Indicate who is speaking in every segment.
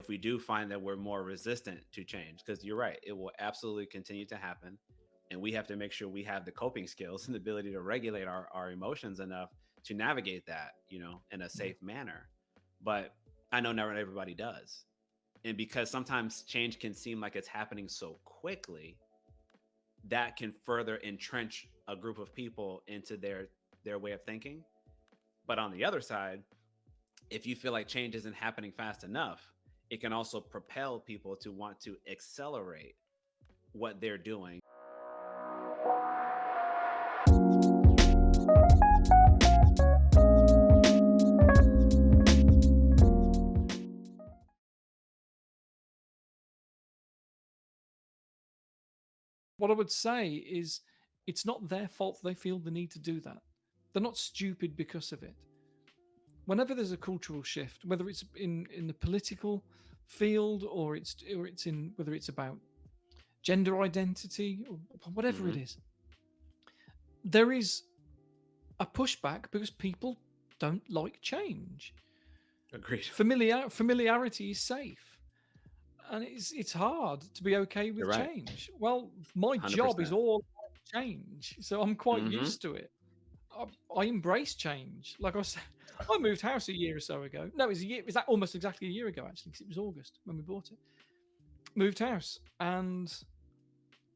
Speaker 1: if we do find that we're more resistant to change, because you're right, it will absolutely continue to happen. And we have to make sure we have the coping skills and the ability to regulate our emotions enough to navigate that, in a
Speaker 2: Yeah.
Speaker 1: safe manner. But I know not everybody does. And because sometimes change can seem like it's happening so quickly, that can further entrench a group of people into their way of thinking. But on the other side, if you feel like change isn't happening fast enough, it can also propel people to want to accelerate what they're doing.
Speaker 2: What I would say is it's not their fault they feel the need to do that. They're not stupid because of it. Whenever there's a cultural shift, whether it's in the political field or it's in whether it's about gender identity or whatever it
Speaker 1: Hmm.
Speaker 2: is, there is a pushback because people don't like change.
Speaker 1: Agreed.
Speaker 2: Familiarity is safe, and it's hard to be okay
Speaker 1: You're
Speaker 2: with
Speaker 1: right.
Speaker 2: change. Well, my job is
Speaker 1: 100%.
Speaker 2: all about change, so I'm quite
Speaker 1: Hmm.
Speaker 2: used to it. I embrace change. Like I said, I moved house a year or so ago. No, it was a year. It was that almost exactly a year ago actually, because it was August when we bought it. Moved house, and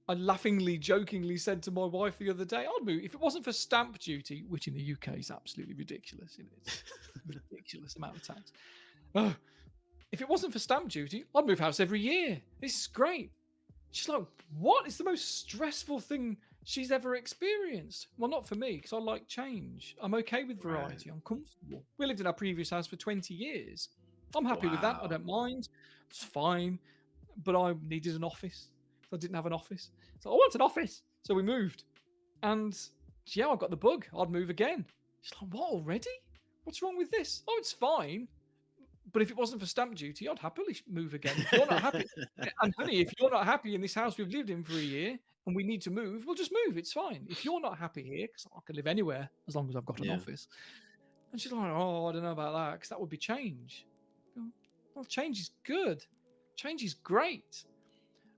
Speaker 2: I laughingly, jokingly said to my wife the other day, "I'd move if it wasn't for stamp duty, which in the UK is absolutely ridiculous. It's ridiculous amount of tax. Oh, if it wasn't for stamp duty, I'd move house every year. This is great." She's like, "What? It's the most stressful thing she's ever experienced." Well, not for me, because I like change. I'm okay with
Speaker 1: Right.
Speaker 2: variety. I'm comfortable. We lived in our previous house for 20 years. I'm happy with that. I
Speaker 1: Wow.
Speaker 2: don't mind. It's fine. But I needed an office. I didn't have an office. So I want an office. So we moved. And yeah, I got the bug. I'd move again. She's like, "What already? What's wrong with this?" "Oh, it's fine. But if it wasn't for stamp duty, I'd happily move again. If you're not happy, and honey, if you're not happy in this house we've lived in for a year and we need to move, we'll just move. It's fine. If you're not happy here, because I can live anywhere as long as I've got an
Speaker 1: Yeah.
Speaker 2: office." And she's like, "Oh, I don't know about that, because that would be change." Well, change is good. Change is great,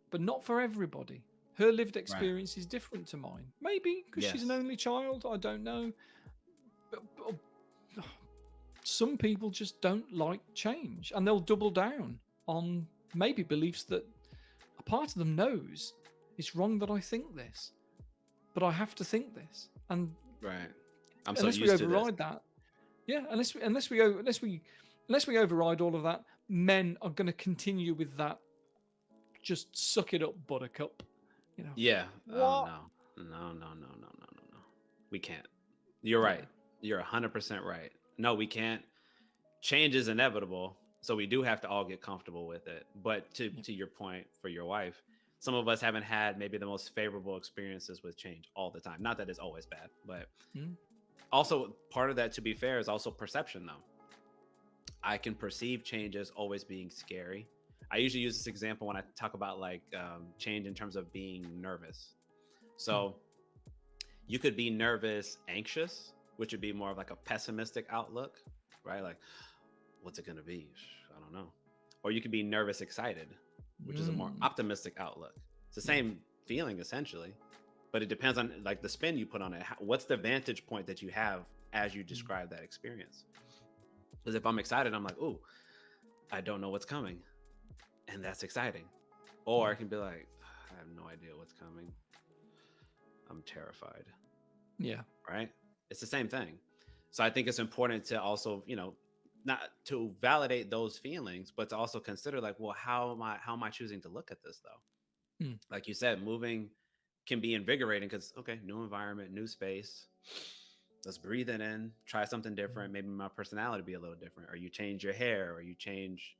Speaker 2: but not for everybody. Her lived
Speaker 1: Right.
Speaker 2: experience is different to mine. Maybe because she's an
Speaker 1: Yes.
Speaker 2: only child. I don't know. But some people just don't like change, and they'll double down on maybe beliefs that a part of them knows it's wrong that I think this, but I have to think this. And
Speaker 1: Right. I'm so
Speaker 2: unless we
Speaker 1: used to this.
Speaker 2: override that, yeah, unless we override all of that, men are going to continue with that. Just suck it up, buttercup. You know
Speaker 1: Yeah. Oh
Speaker 2: what?
Speaker 1: no. No, no, no, no, no, no, no. We can't. You're
Speaker 2: Yeah,
Speaker 1: right. You're 100% right. No, we can't. Change is inevitable. So we do have to all get comfortable with it. But to
Speaker 2: yeah,
Speaker 1: to your point for your wife, some of us haven't had maybe the most favorable experiences with change all the time. Not that it's always bad, but
Speaker 2: mm,
Speaker 1: also part of that, to be fair, is also perception though. I can perceive change as always being scary. I usually use this example when I talk about like change in terms of being nervous.
Speaker 2: mm,
Speaker 1: So you could be nervous, anxious, which would be more of like a pessimistic outlook, right? Like, what's it going to be? I don't know. Or you could be nervous, excited, which is a more
Speaker 2: mm,
Speaker 1: optimistic outlook. It's the
Speaker 2: yeah,
Speaker 1: same feeling essentially, but it depends on like the spin you put on it. What's the vantage point that you have as you
Speaker 2: mm,
Speaker 1: describe that experience? Because if I'm excited, I'm like, "Ooh, I don't know what's coming," and that's exciting. Or I
Speaker 2: yeah,
Speaker 1: can be like, "I have no idea what's coming. I'm terrified."
Speaker 2: yeah,
Speaker 1: Right? It's the same thing. So I think it's important to also, not to validate those feelings, but to also consider like, well, how am I choosing to look at this though?
Speaker 2: mm,
Speaker 1: Like you said, moving can be invigorating because okay, new environment, new space. Let's breathe it in, try something
Speaker 2: mm,
Speaker 1: different. Maybe my personality be a little different, or you change your hair, or you change,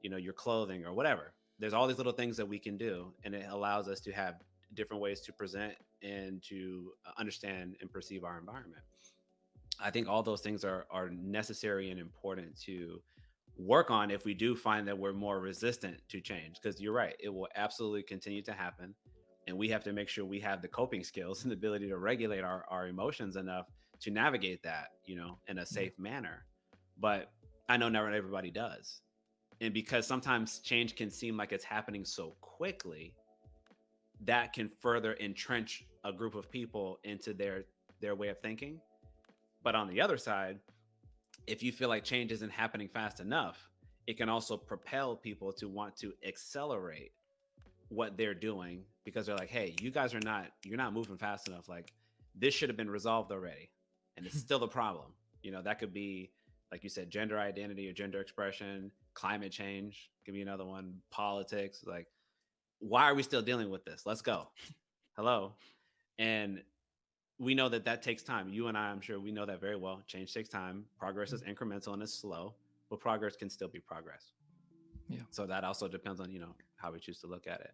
Speaker 1: your clothing, or whatever. There's all these little things that we can do, and it allows us to have different ways to present and to understand and perceive our environment. I think all those things are necessary and important to work on if we do find that we're more resistant to change. Because you're right, it will absolutely continue to happen. And we have to make sure we have the coping skills and the ability to regulate our emotions enough to navigate that, in a
Speaker 2: yeah.
Speaker 1: safe manner. But I know not everybody does. And because sometimes change can seem like it's happening so quickly, that can further entrench a group of people into their way of thinking. But on the other side, if you feel like change isn't happening fast enough, it can also propel people to want to accelerate what they're doing because they're like, hey, you guys you're not moving fast enough. Like this should have been resolved already. And it's still a problem. That could be, like you said, gender identity or gender expression, climate change could be another one, politics. Like, why are we still dealing with this? Let's go. Hello. And we know that takes time. You and I'm sure we know that very well. Change takes time. Progress is incremental and it's slow, but progress can still be progress.
Speaker 2: Yeah.
Speaker 1: So that also depends on, how we choose to look at it.